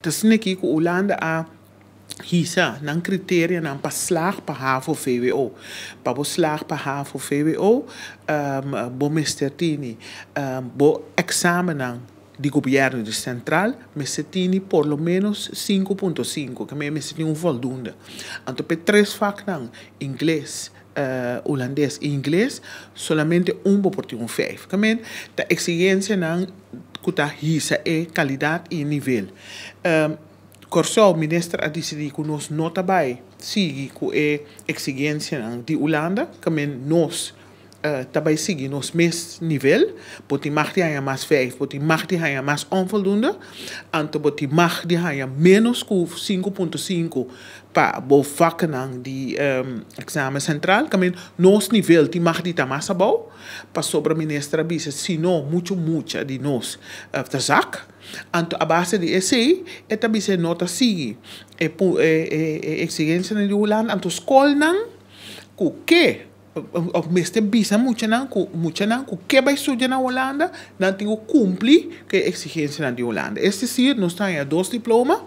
Dus neki ku Holanda a hisa nan criteria nan pa slaag pa HAVO VWO. Pa bo slaag pa HAVO VWO, bo mestertini, bo examen nan di gobierno de central, mestertini por lo menos 5.5, que me mestertini un voldoende. Anto pe 3 vak nan inglês, holandês e inglês, solamente un bo porti un 5. Que ta exigencia nan kuta hisa e qualidade e nível. Corso minister a decidir que nós não trabalhamos, sigue com a exigência de Holanda, que nós trabalhamos seguir nos mesmo nível, porque mag die haya mais 5, porque mag die haya mais onvoldoende, então porque mag die haya menos que 5.5 para o vak de examen central, que nos nível die mag die mais abou, para sobre minister bisa, se não muito de nós da zak. Anto a base de esse, eta bisa nota sigue. Exigência de Holanda, anto escola não, ku que of meeste bisa muito não ku que vai estudar na Holanda, não tem que cumprir que exigência de Holanda. Este sim, nós temos 2 diplomas,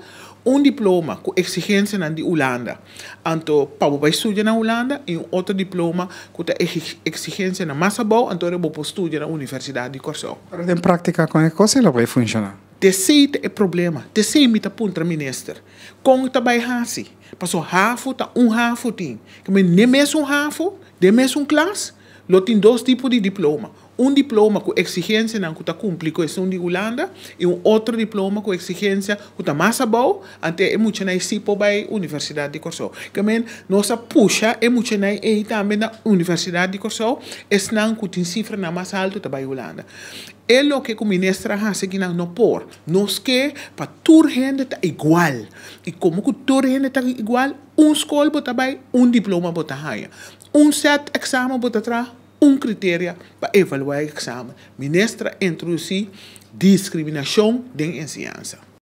diploma com exigência de Holanda. Anto para vai estudar na Holanda e outro diploma com exigência na massa boa, anto eu vou estudar na Universidade de Corsão. Para em prática como é que ela vai funcionar? Desse é problema. Desse me tá punta minister. Com também hasi. Passou HAVO tá HAVO tem. Que nem mesmo HAVO, nem mesmo classe, lo tem 2 tipos de diploma. Diploma com exigência não que tá cumprir com esse de Holanda e outro diploma com exigência que tá mais bom, até é muito na ICIPO by Universidade de Corsão. Que nossa puxa é muito na também na Universidade de Corsão, é não que tem cifra na mais alto tá by Holanda. É o que o ministro hace que não por. Nós que para toda gente tá igual. E como que toda gente tá igual, escola bota by, diploma bota haya. Set examen bota atrás, critério para evaluar o exame. Ministra introduzir discriminação de ensinança.